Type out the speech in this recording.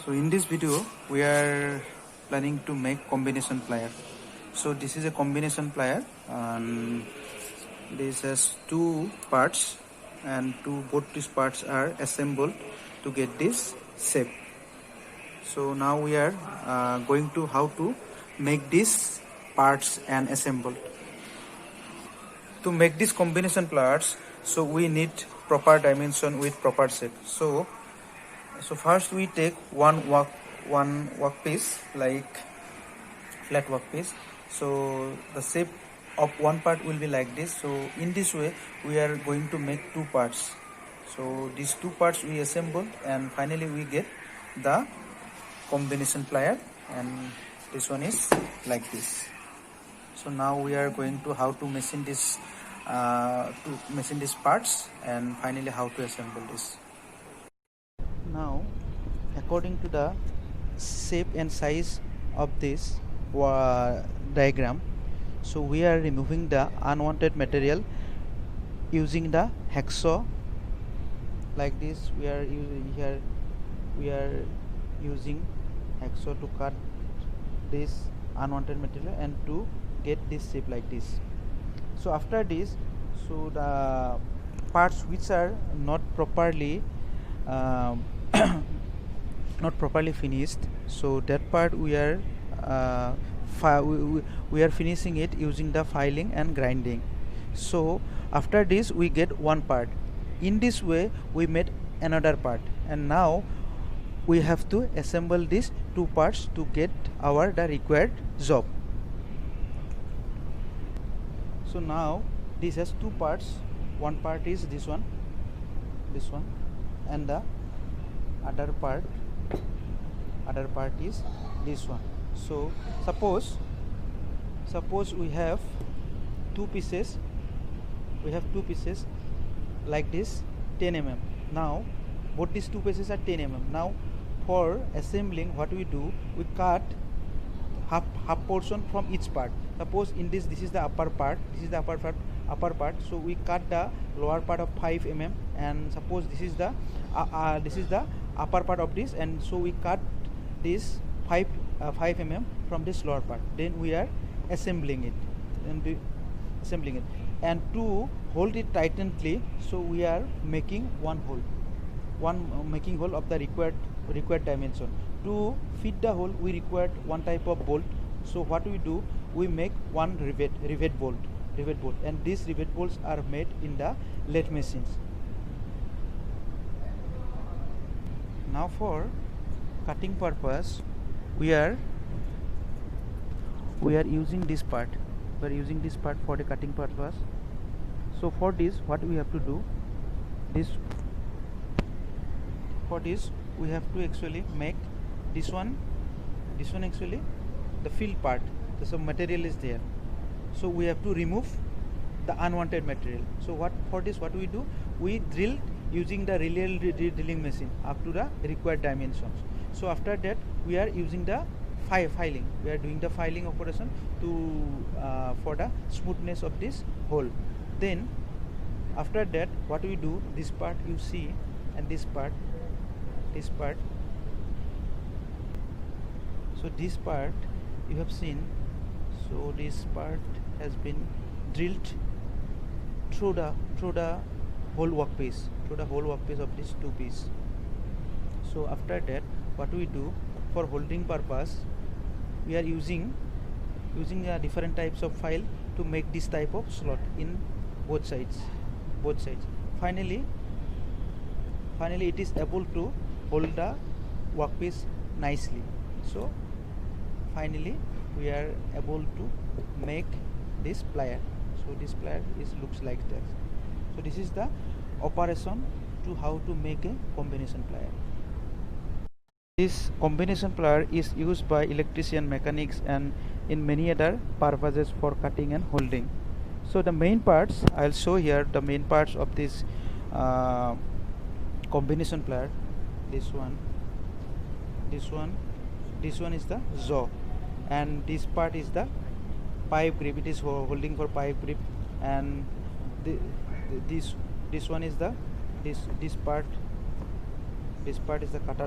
So in this video we are planning to make combination plier. So this is a combination plier and this has two parts and both these parts are assembled to get this shape. So now we are going to how to make these parts and assemble. To make these combination pliers, so we need proper dimension with proper shape. So first we take one workpiece, like flat workpiece. So the shape of one part will be like this. So in this way we are going to make two parts. So these two parts we assemble and finally we get the combination plier, and this one is like this. So now we are going to how to machine this these parts and finally how to assemble this. Now according to the shape and size of this diagram, so we are removing the unwanted material using the hacksaw like this. We are using hacksaw to cut this unwanted material and to get this shape like this. So after this, so the parts which are not properly finished, so that part we are finishing it using the filing and grinding. So after this we get one part. In this way we made another part, and now we have to assemble these two parts to get the required job. So now this has two parts. One part is this one, and the other part is this one. So suppose we have two pieces like this, 10 mm. Now both these two pieces are 10 mm. Now for assembling, what we do, we cut half portion from each part. Suppose in this is the upper part, so we cut the lower part of 5 mm, and suppose this is the upper part of this, and so we cut this 5 mm from this lower part. Then we are assembling it and to hold it tightly, so we are making one hole of the required dimension. To fit the hole we required one type of bolt. So what we do, we make one rivet bolt, and these rivet bolts are made in the lathe machines. Now for cutting purpose we are using this part. We are using this part for the cutting purpose. So for this, what we have to do, we have to actually make this one actually the fill part. So material is there, so we have to remove the unwanted material. So what we do, we drill using the radial drilling machine up to the required dimensions. So after that we are using the filing. We are doing the filing operation to for the smoothness of this hole. Then after that what we do, this part you see, and this part. So this part you have seen. So this part has been drilled through the whole workpiece, of this two piece. So after that what we do, for holding purpose we are using different types of file to make this type of slot in both sides. Finally it is able to hold the workpiece nicely. So finally we are able to make this plier. So this plier looks like that. So this is the operation to how to make a combination plier. This combination plier is used by electrician, mechanics, and in many other purposes for cutting and holding. So the main parts, I'll show here the main parts of this combination plier. This one is the jaw, and this part is the pipe grip. It is holding for pipe grip, and this one is the this part is the cutter.